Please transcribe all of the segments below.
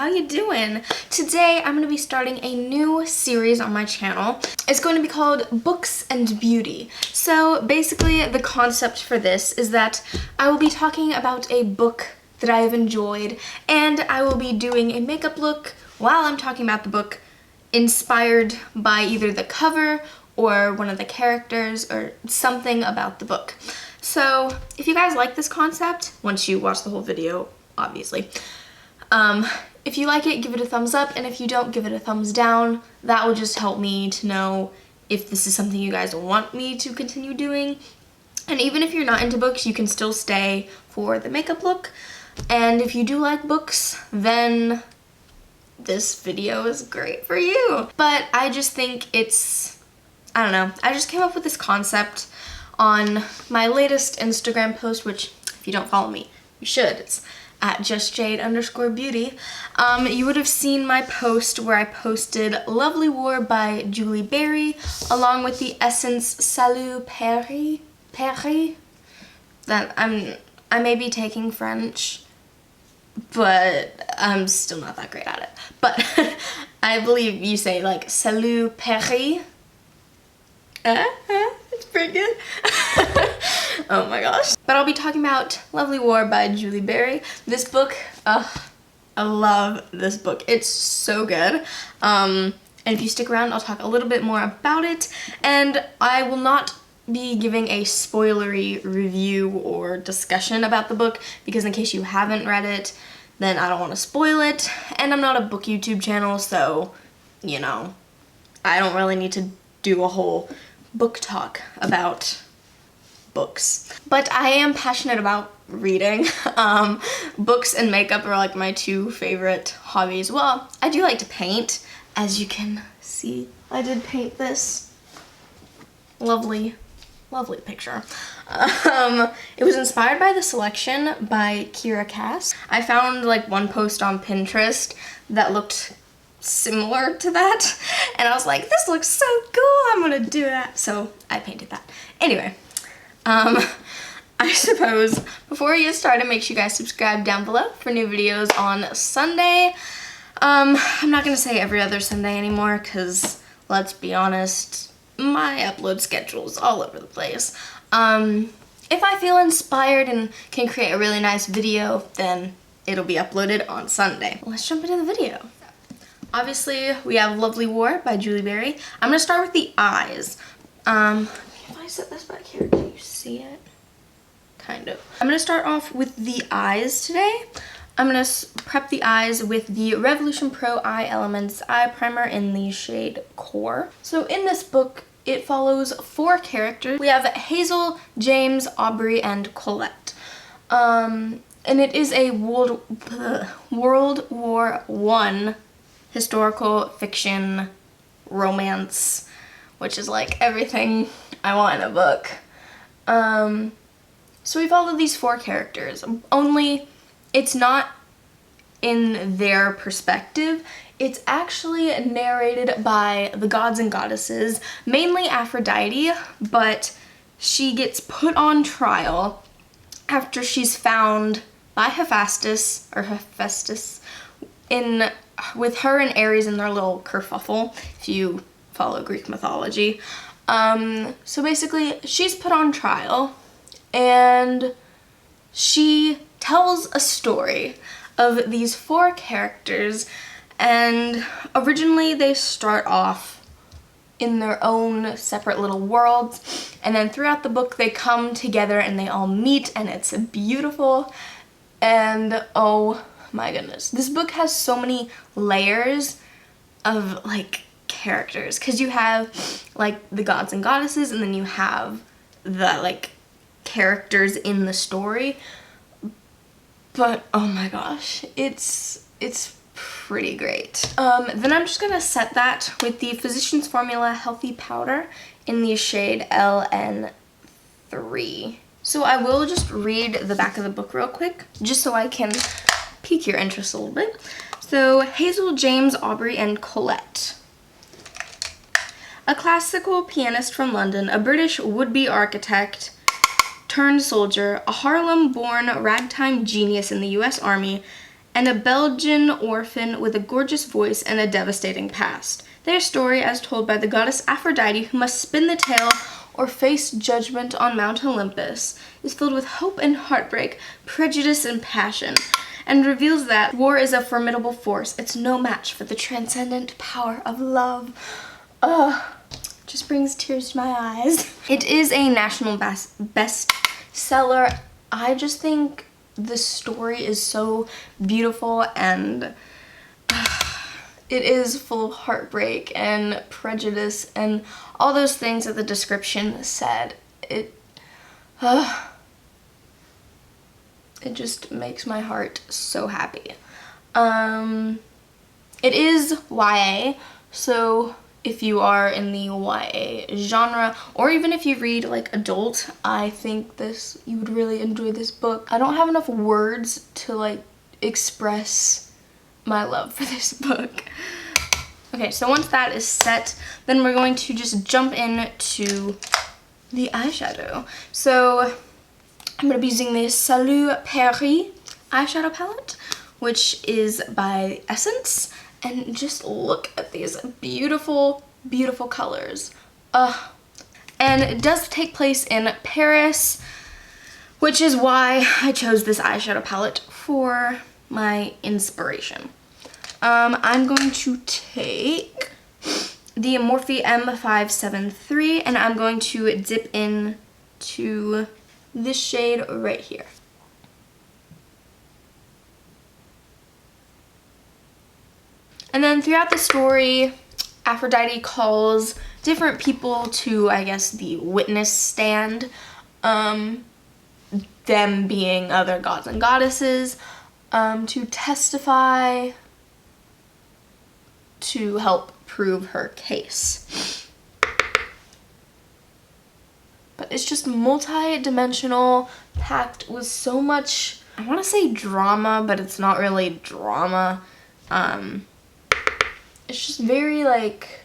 how you doing? Today I'm going to be starting a new series on my channel. It's going to be called Books and Beauty. So basically the concept for this is that I will be talking about a book that I have enjoyed, and I will be doing a makeup look while I'm talking about the book, inspired by either the cover or one of the characters or something about the book. So if you guys like this concept, once you watch the whole video, obviously, if you like it, give it a thumbs up, and if you don't, give it a thumbs down. That will just help me to know if this is something you guys want me to continue doing. And even if you're not into books, you can still stay for the makeup look. And if you do like books, then this video is great for you. But I just think I don't know, I just came up with this concept on my latest Instagram post, which if you don't follow me, you should. It's at justjade_beauty. You would have seen my post where I posted Lovely War by Julie Berry, along with the Essence Salut Paris. That I may be taking French, but I'm still not that great at it. But I believe you say like Salut Paris. It's pretty good. Oh my gosh. But I'll be talking about Lovely War by Julie Berry. This book, I love this book. It's so good. And if you stick around, I'll talk a little bit more about it. And I will not be giving a spoilery review or discussion about the book, because in case you haven't read it, then I don't want to spoil it. And I'm not a book YouTube channel, so, you know, I don't really need to do a whole book talk about books. But I am passionate about reading. Books and makeup are like my two favorite hobbies. Well, I do like to paint, as you can see. I did paint this lovely picture. It was inspired by The Selection by Kira Cass. I found like one post on Pinterest that looked similar to that, and I was like, this looks so cool, I'm gonna do that. So I painted that. Anyway, I suppose before we get started, make sure you guys subscribe down below for new videos on Sunday. I'm not gonna say every other Sunday anymore, because let's be honest, my upload schedule is all over the place. If I feel inspired and can create a really nice video, then it'll be uploaded on Sunday. Let's jump into the video. Obviously, we have Lovely War by Julie Berry. I'm going to start with the eyes. If I set this back here, can you see it? Kind of. I'm going to start off with the eyes today. I'm going to prep the eyes with the Revolution Pro Eye Elements Eye Primer in the shade Core. So in this book, it follows 4 characters. We have Hazel, James, Aubrey, and Colette. And it is a World War I historical fiction romance, which is like everything I want in a book. So we follow these 4 characters, only it's not in their perspective. It's actually narrated by the gods and goddesses, mainly Aphrodite, but she gets put on trial after she's found by Hephaestus, with her and Ares in their little kerfuffle, if you follow Greek mythology. So basically, she's put on trial, and she tells a story of these 4 characters, and originally they start off in their own separate little worlds, and then throughout the book they come together and they all meet, and it's beautiful. And oh my goodness, this book has so many layers of like characters, because you have like the gods and goddesses, and then you have the like characters in the story. But oh my gosh, it's pretty great. Then I'm just gonna set that with the Physicians Formula Healthy Powder in the shade LN3. So I will just read the back of the book real quick, just so I can pique your interest a little bit. So, Hazel, James, Aubrey, and Colette. A classical pianist from London, a British would-be architect turned soldier, a Harlem-born ragtime genius in the U.S. Army, and a Belgian orphan with a gorgeous voice and a devastating past. Their story, as told by the goddess Aphrodite, who must spin the tale or face judgment on Mount Olympus, is filled with hope and heartbreak, prejudice and passion, and reveals that war is a formidable force. It's no match for the transcendent power of love. Just brings tears to my eyes. It is a national bestseller. I just think the story is so beautiful, and it is full of heartbreak and prejudice and all those things that the description said. It just makes my heart so happy. It is YA, so if you are in the YA genre, or even if you read like adult, I think you would really enjoy this book. I don't have enough words to like express my love for this book. Okay, so once that is set, then we're going to just jump into the eyeshadow. So I'm going to be using the Salut Paris eyeshadow palette, which is by Essence. And just look at these beautiful, beautiful colors. And it does take place in Paris, which is why I chose this eyeshadow palette for my inspiration. I'm going to take the Morphe M573, and I'm going to dip into this shade right here. And then throughout the story, Aphrodite calls different people to, I guess, the witness stand, them being other gods and goddesses, to testify to help prove her case. But it's just multi-dimensional, packed with so much, I want to say drama, but it's not really drama. It's just very, like,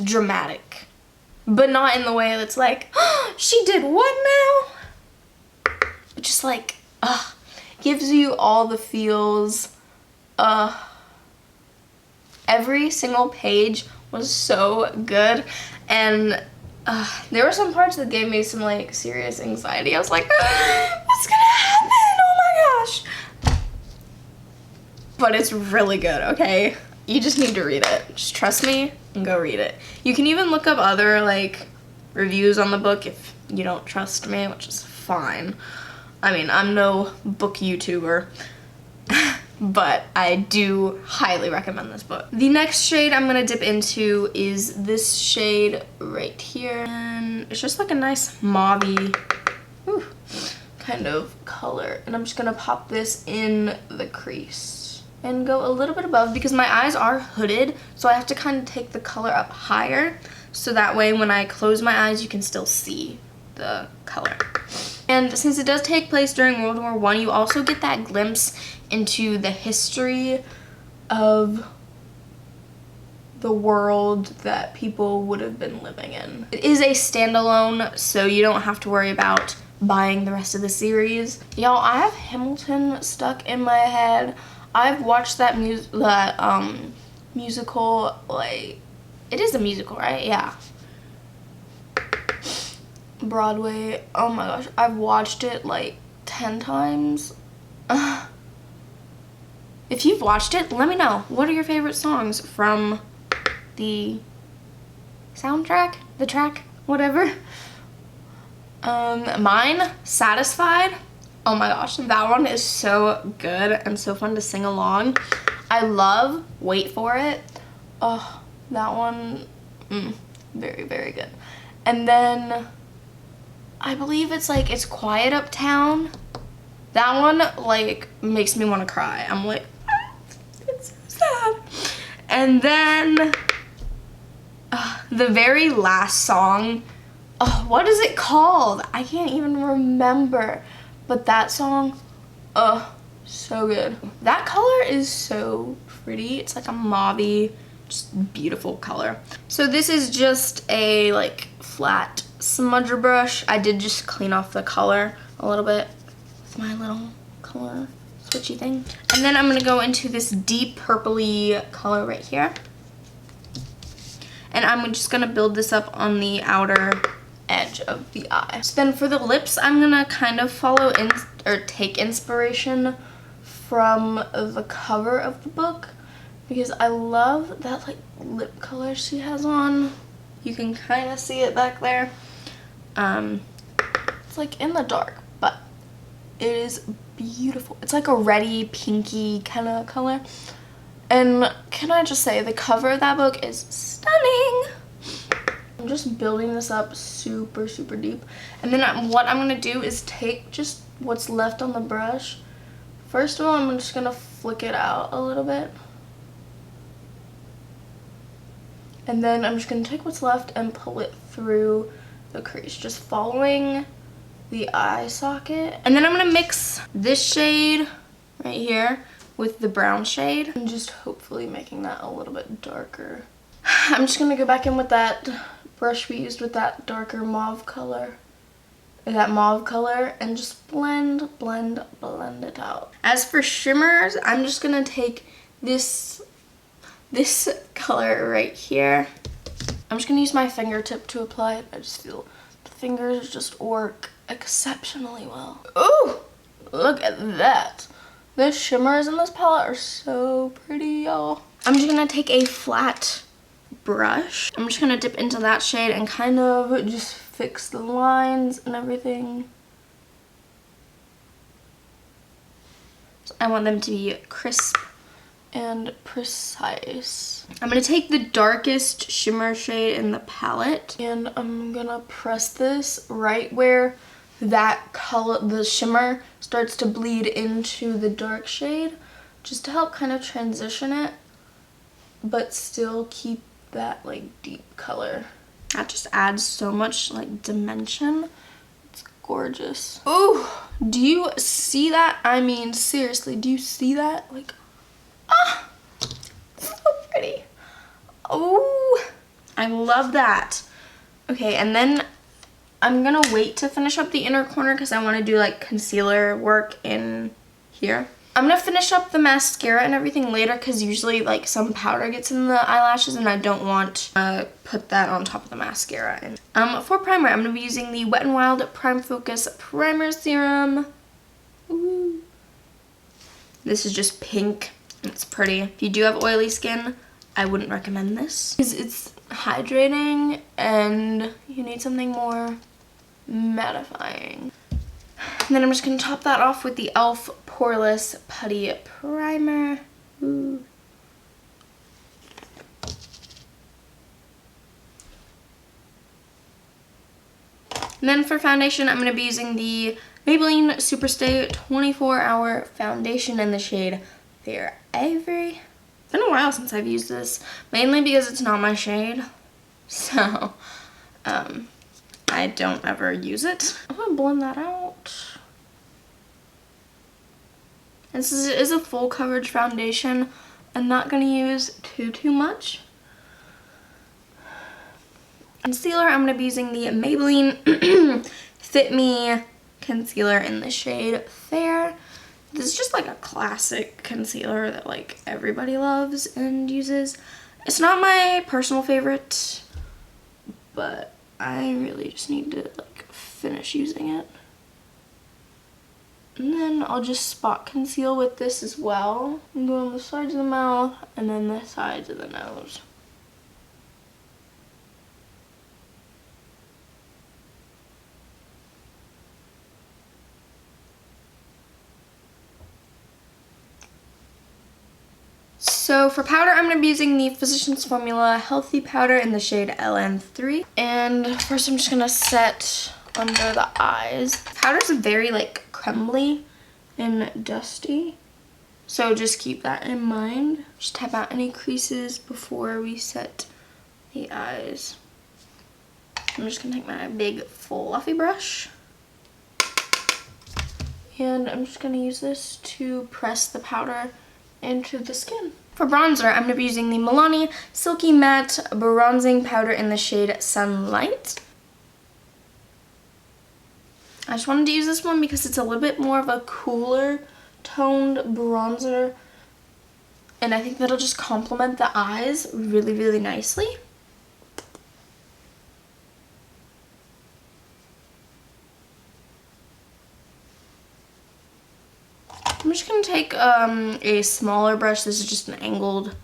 dramatic. But not in the way that's like, oh, she did what now? But just like, gives you all the feels. Every single page was so good. And there were some parts that gave me some, like, serious anxiety. I was like, what's gonna happen? Oh my gosh. But it's really good, okay? You just need to read it. Just trust me and go read it. You can even look up other like reviews on the book if you don't trust me, which is fine. I mean, I'm no book YouTuber, but I do highly recommend this book. The next shade I'm gonna dip into is this shade right here. And it's just like a nice mauve-y kind of color. And I'm just gonna pop this in the crease and go a little bit above because my eyes are hooded, so I have to kind of take the color up higher so that way when I close my eyes you can still see the color. And since it does take place during World War I, you also get that glimpse into the history of the world that people would have been living in. It is a standalone, so you don't have to worry about buying the rest of the series. Y'all, I have Hamilton stuck in my head. I've watched that musical, like, it is a musical, right? Yeah. Broadway. Oh my gosh, I've watched it like 10 times. If you've watched it, let me know. What are your favorite songs from the soundtrack? The track? Whatever. Mine, Satisfied. Oh my gosh, that one is so good and so fun to sing along. I love Wait For It. Oh, that one, very, very good. And then I believe it's like It's Quiet Uptown. That one like makes me want to cry. I'm like, it's so sad. And then the very last song, what is it called? I can't even remember. But that song, so good. That color is so pretty. It's like a mauve-y, just beautiful color. So this is just a like flat smudger brush. I did just clean off the color a little bit with my little color twitchy thing. And then I'm gonna go into this deep purpley color right here. And I'm just gonna build this up on the outer edge of the eye. So then for the lips, I'm gonna kind of follow in or take inspiration from the cover of the book because I love that like lip color she has on. You can kind of see it back there. It's like in the dark, but it is beautiful. It's like a reddy, pinky kind of color. And can I just say, the cover of that book is stunning. I'm just building this up super, super deep. And then what I'm going to do is take just what's left on the brush. First of all, I'm just going to flick it out a little bit. And then I'm just going to take what's left and pull it through the crease, just following the eye socket. And then I'm going to mix this shade right here with the brown shade and just hopefully making that a little bit darker. I'm just going to go back in with that brush we used with that darker mauve color. That mauve color and just blend it out. As for shimmers, I'm just going to take this color right here. I'm just going to use my fingertip to apply it. I just feel the fingers just work exceptionally well. Ooh, look at that. The shimmers in this palette are so pretty, y'all. I'm just going to take a flat brush. I'm just going to dip into that shade and kind of just fix the lines and everything. So I want them to be crisp and precise. I'm going to take the darkest shimmer shade in the palette and I'm going to press this right where that color, the shimmer, starts to bleed into the dark shade, just to help kind of transition it, but still keep that like deep color. That just adds so much like dimension. It's gorgeous. Ooh, do you see that? I mean, seriously, do you see that? Like, ah, so pretty. Oh, I love that. Okay, and then I'm gonna wait to finish up the inner corner because I want to do like concealer work in here. I'm gonna finish up the mascara and everything later because usually like some powder gets in the eyelashes and I don't want to put that on top of the mascara. And for primer, I'm gonna be using the Wet n Wild Prime Focus Primer Serum. Ooh. This is just pink. It's pretty. If you do have oily skin, I wouldn't recommend this because it's hydrating and you need something more mattifying. And then I'm just going to top that off with the e.l.f. Poreless Putty Primer. Ooh. And then for foundation, I'm going to be using the Maybelline Superstay 24-Hour Foundation in the shade Fair Ivory. It's been a while since I've used this, mainly because it's not my shade. So, I don't ever use it. I'm gonna blend that out. This is a full coverage foundation. I'm not gonna use too much. Concealer, I'm gonna be using the Maybelline Fit Me concealer in the shade Fair. This is just like a classic concealer that like everybody loves and uses. It's not my personal favorite, but I really just need to like finish using it. And then I'll just spot conceal with this as well. And go on the sides of the mouth and then the sides of the nose. So for powder, I'm going to be using the Physicians Formula Healthy Powder in the shade LN3. And first I'm just going to set under the eyes. Powder's very like crumbly and dusty. So just keep that in mind. Just tap out any creases before we set the eyes. I'm just going to take my big fluffy brush. And I'm just going to use this to press the powder into the skin. For bronzer, I'm going to be using the Milani Silky Matte Bronzing Powder in the shade Sunlight. I just wanted to use this one because it's a little bit more of a cooler toned bronzer, and I think that'll just complement the eyes really, really nicely. I'm just going to take a smaller brush. This is just an angled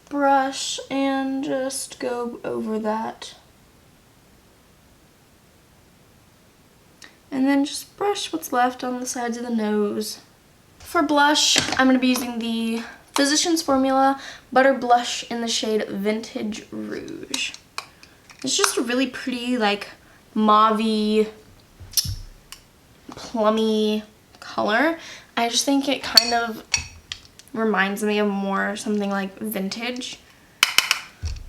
brush, and just go over that. And then just brush what's left on the sides of the nose. For blush, I'm going to be using the Physicians Formula Butter Blush in the shade Vintage Rouge. It's just a really pretty, like, mauve-y, plummy color. I just think it kind of reminds me of more something like vintage.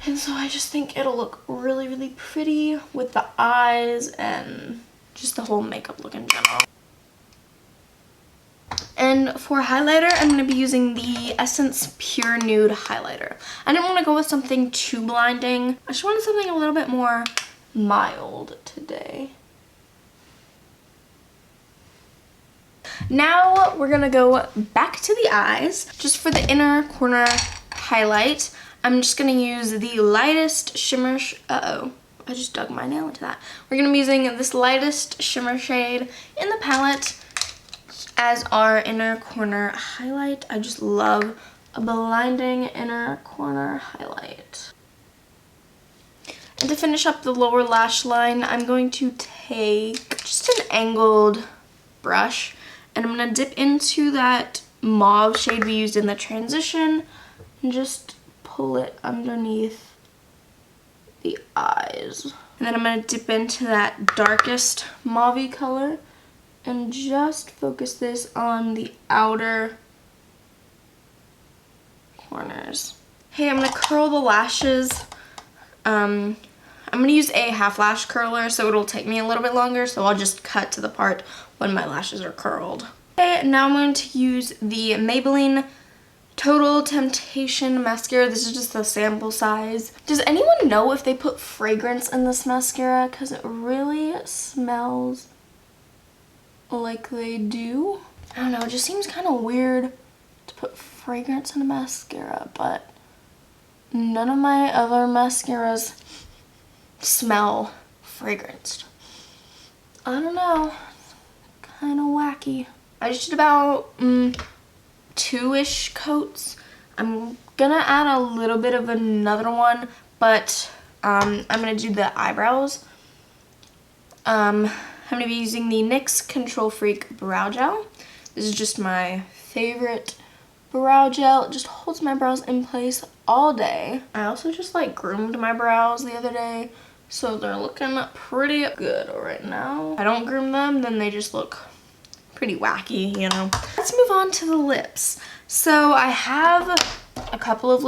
And so I just think it'll look really, really pretty with the eyes and just the whole makeup look in general. And for highlighter, I'm going to be using the Essence Pure Nude Highlighter. I didn't want to go with something too blinding. I just wanted something a little bit more mild today. Now we're going to go back to the eyes. Just for the inner corner highlight, I'm just going to use the lightest shimmer... Uh-oh. I just dug my nail into that. We're going to be using this lightest shimmer shade in the palette as our inner corner highlight. I just love a blinding inner corner highlight. And to finish up the lower lash line, I'm going to take just an angled brush, and I'm going to dip into that mauve shade we used in the transition and just pull it underneath the eyes. And then I'm going to dip into that darkest mauve color and just focus this on the outer corners. Hey, I'm going to curl the lashes. I'm going to use a half lash curler, so it'll take me a little bit longer, so I'll just cut to the part when my lashes are curled. Okay, now I'm going to use the Maybelline Total Temptation mascara. This is just the sample size. Does anyone know if they put fragrance in this mascara? Because it really smells like they do. I don't know, it just seems kind of weird to put fragrance in a mascara, but none of my other mascaras smell fragranced. I don't know, kind of wacky. I just did about 2-ish coats. I'm gonna add a little bit of another one, but I'm gonna do the eyebrows. I'm gonna be using the NYX Control Freak Brow Gel. This is just my favorite brow gel. It just holds my brows in place all day. I also just like groomed my brows the other day, so they're looking pretty good right now. If I don't groom them, then they just look pretty wacky, you know. Let's move on to the lips. So I have a couple of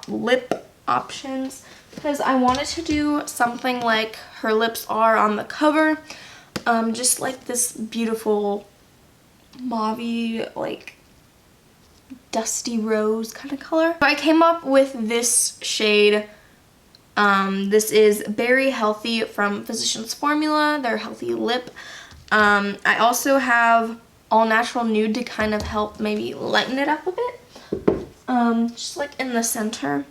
lip options because I wanted to do something like her lips are on the cover. Just like this beautiful mauve, like dusty rose kind of color. So I came up with this shade. This is Berry Healthy from Physicians Formula, their healthy lip. I also have All Natural Nude to kind of help maybe lighten it up a bit. Just like in the center.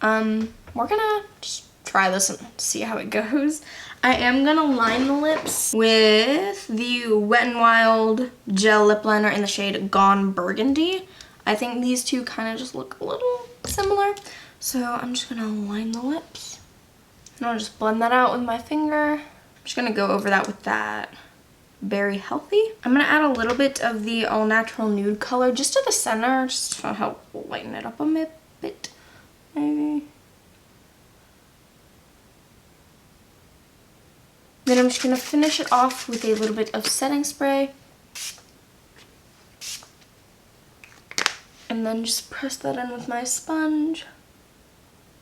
We're gonna just try this and see how it goes. I am gonna line the lips with the Wet n Wild Gel Lip Liner in the shade Gone Burgundy. I think these two kind of just look a little similar. So I'm just gonna line the lips. And I'll just blend that out with my finger. I'm just gonna go over that with that Berry Healthy. I'm gonna add a little bit of the All Natural Nude color just to the center, just to help lighten it up a bit, maybe. Then I'm just gonna finish it off with a little bit of setting spray. And then just press that in with my sponge.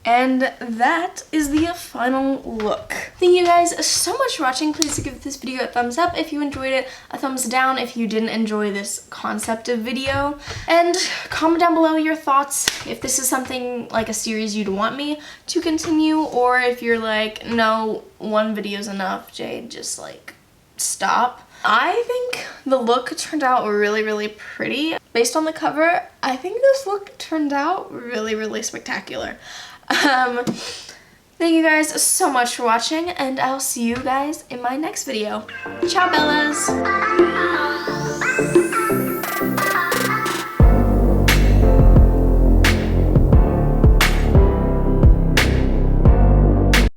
And that is the final look. Thank you guys so much for watching. Please give this video a thumbs up if you enjoyed it, a thumbs down if you didn't enjoy this concept of video, and comment down below your thoughts if this is something like a series you'd want me to continue, or if you're like, no, one video's enough, Jade, just like stop. I think the look turned out really, really pretty. Based on the cover, I think this look turned out really, really spectacular. Thank you guys so much for watching, and I'll see you guys in my next video. Ciao, Bellas!